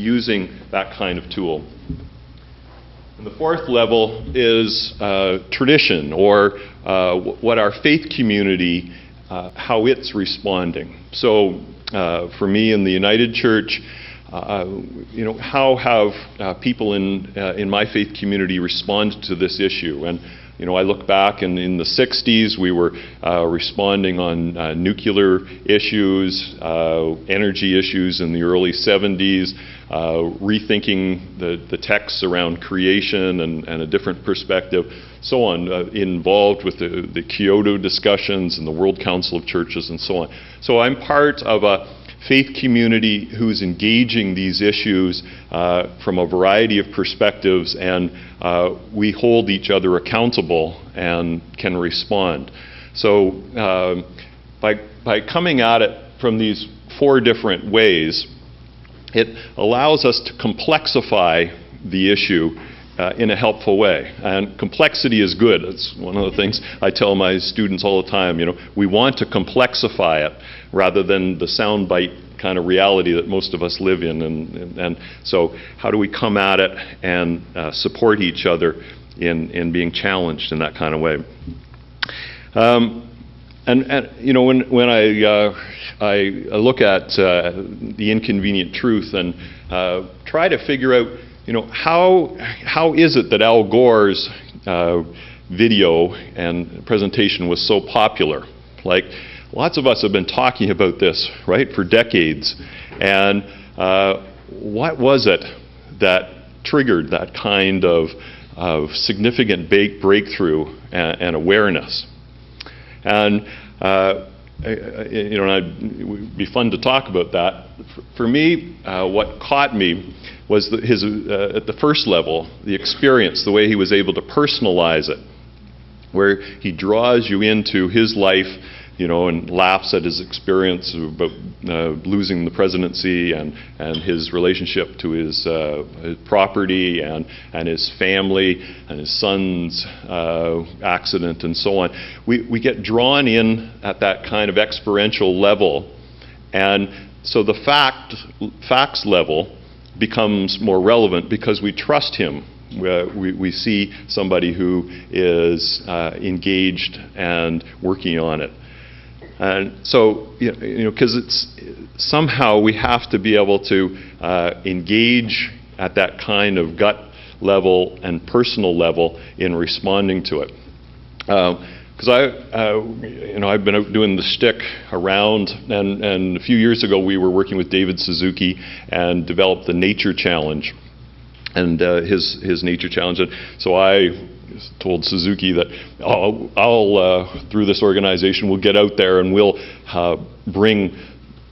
using that kind of tool. And the fourth level is tradition, or what our faith community, how it's responding. So for me in the United Church, how have people in my faith community responded to this issue? And I look back, and in the 60s we were responding on nuclear issues, energy issues in the early 70s, rethinking the texts around creation and a different perspective, so on, involved with the Kyoto discussions and the World Council of Churches and so on. So I'm part of a faith community who's engaging these issues from a variety of perspectives, and we hold each other accountable and can respond. So by coming at it from these four different ways, it allows us to complexify the issue in a helpful way. And complexity is good. It's one of the things I tell my students all the time. We want to complexify it rather than the soundbite kind of reality that most of us live in. And so how do we come at it and support each other in being challenged in that kind of way? When I look at the inconvenient truth and try to figure out, how is it that Al Gore's video and presentation was so popular? Like, lots of us have been talking about this, right, for decades. And what was it that triggered that kind of significant breakthrough and awareness? And it would be fun to talk about that. For me, what caught me was his at the first level, the experience, the way he was able to personalize it, where he draws you into his life, and laughs at his experience about losing the presidency and his relationship to his property and his family and his son's accident and so on. We get drawn in at that kind of experiential level, and so the facts level becomes more relevant because we trust him. We see somebody who is engaged and working on it. And so, because it's somehow we have to be able to engage at that kind of gut level and personal level in responding to it. Because I've been out doing the shtick around, and a few years ago we were working with David Suzuki and developed the Nature Challenge, and his Nature Challenge. And so I told Suzuki that I'll through this organization, we'll get out there and we'll bring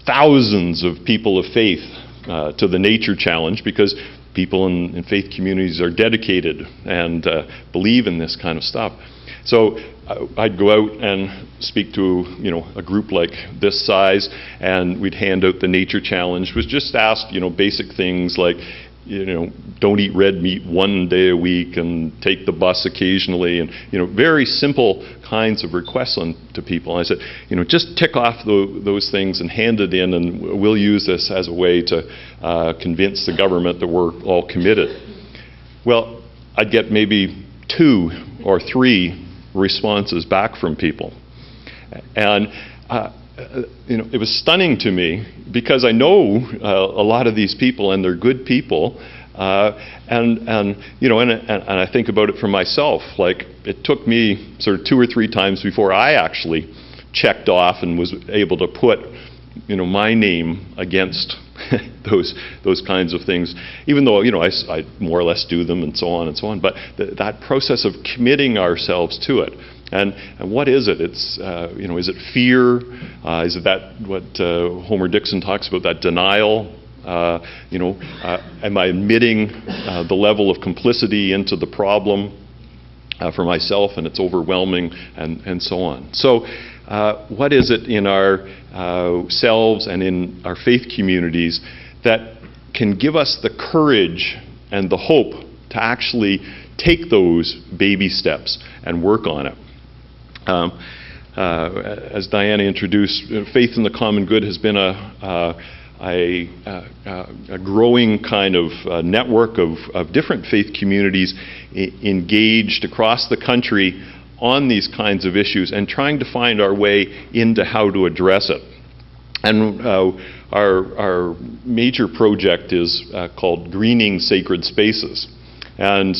thousands of people of faith to the Nature Challenge, because people in faith communities are dedicated and believe in this kind of stuff. So I'd go out and speak to a group like this size, and we'd hand out the Nature Challenge, which just asked basic things like, don't eat red meat one day a week and take the bus occasionally, and very simple kinds of requests to people. And I said, just tick off those things and hand it in, and we'll use this as a way to convince the government that we're all committed. Well, I'd get maybe 2 or 3 responses back from people, and it was stunning to me, because I know a lot of these people, and they're good people, and I think about it for myself. Like, it took me sort of 2 or 3 times before I actually checked off and was able to put my name against those kinds of things, even though I more or less do them and so on and so on. But that process of committing ourselves to it. And what is it? It's is it fear? Is it that what Homer Dixon talks about, that denial? Am I admitting the level of complicity into the problem for myself, and it's overwhelming, and so on. So what is it in our selves and in our faith communities that can give us the courage and the hope to actually take those baby steps and work on it? As Diana introduced, faith in the common good has been a a growing kind of network of different faith communities engaged across the country on these kinds of issues and trying to find our way into how to address it. And our major project is called Greening Sacred Spaces. And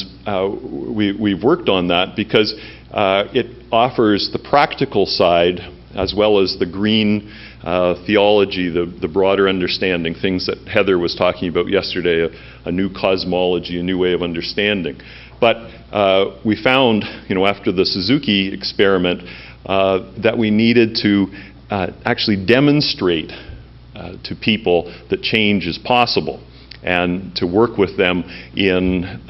we've worked on that because it offers the practical side as well as the green theology, the broader understanding, things that Heather was talking about yesterday, a new cosmology, a new way of understanding. But we found, after the Suzuki experiment, that we needed to actually demonstrate to people that change is possible, and to work with them in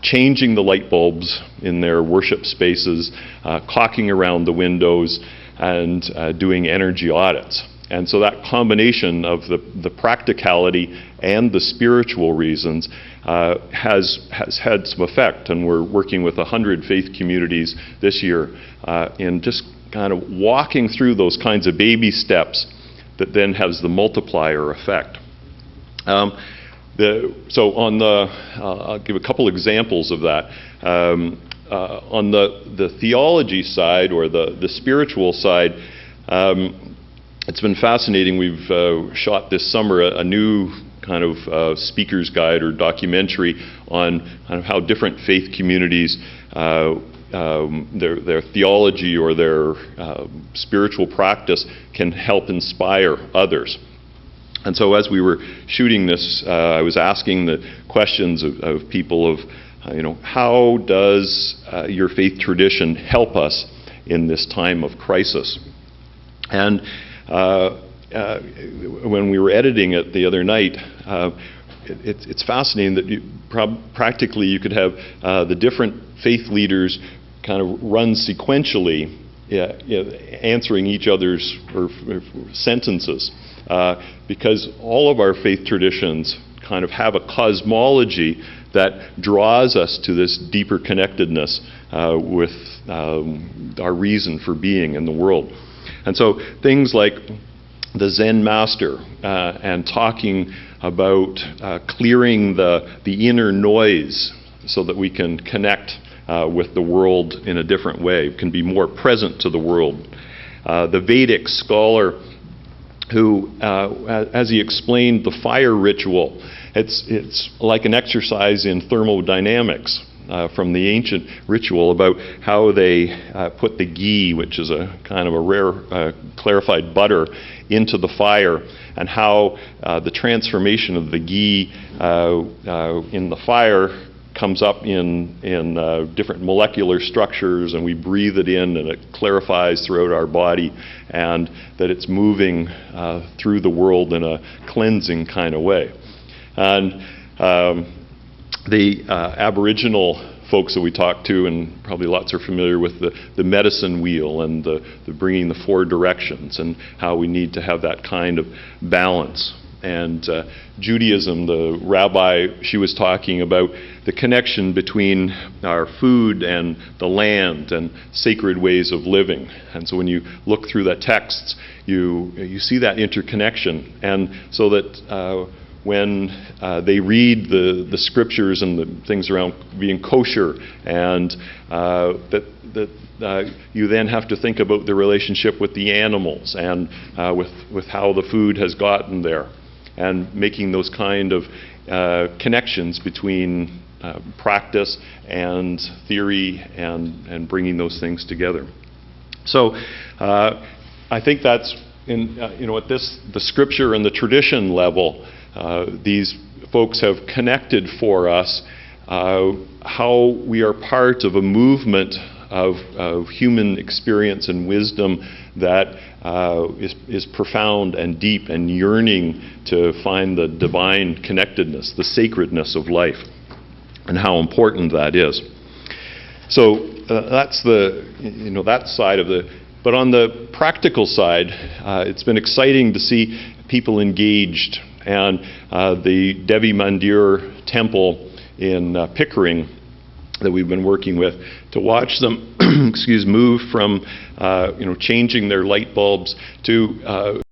changing the light bulbs in their worship spaces, caulking around the windows, and doing energy audits. And so that combination of the practicality and the spiritual reasons has had some effect. And we're working with 100 faith communities this year in just kind of walking through those kinds of baby steps that then has the multiplier effect. I'll give a couple examples of that. On the theology side, or the spiritual side, it's been fascinating. We've shot this summer a new kind of speaker's guide or documentary on kind of how different faith communities, their theology or their spiritual practice can help inspire others. And so as we were shooting this, I was asking the questions of people of, how does your faith tradition help us in this time of crisis? And when we were editing it the other night, it's fascinating that practically you could have the different faith leaders kind of run sequentially, answering each other's sentences, because all of our faith traditions kind of have a cosmology that draws us to this deeper connectedness with our reason for being in the world. And so things like the Zen master and talking about clearing the inner noise so that we can connect with the world in a different way, can be more present to the world. The Vedic scholar who, as he explained the fire ritual, it's like an exercise in thermodynamics from the ancient ritual about how they put the ghee, which is a kind of a rare clarified butter, into the fire, and how the transformation of the ghee in the fire comes up in different molecular structures, and we breathe it in and it clarifies throughout our body, and that it's moving through the world in a cleansing kind of way. And the Aboriginal folks that we talked to, and probably lots are familiar with the medicine wheel and the bringing the four directions and how we need to have that kind of balance. And Judaism, the rabbi, she was talking about the connection between our food and the land and sacred ways of living. And so when you look through the texts, you see that interconnection. And so that when they read the scriptures and the things around being kosher, and that you then have to think about the relationship with the animals and with how the food has gotten there, and making those kind of connections between practice and theory, and bringing those things together. So I think that's at the scripture and the tradition level. These folks have connected for us how we are part of a movement of human experience and wisdom that is profound and deep and yearning to find the divine connectedness, the sacredness of life, and how important that is. So that's that side of the. But on the practical side, it's been exciting to see people engaged. And the Devi Mandir temple in Pickering that we've been working with, to watch them move from changing their light bulbs to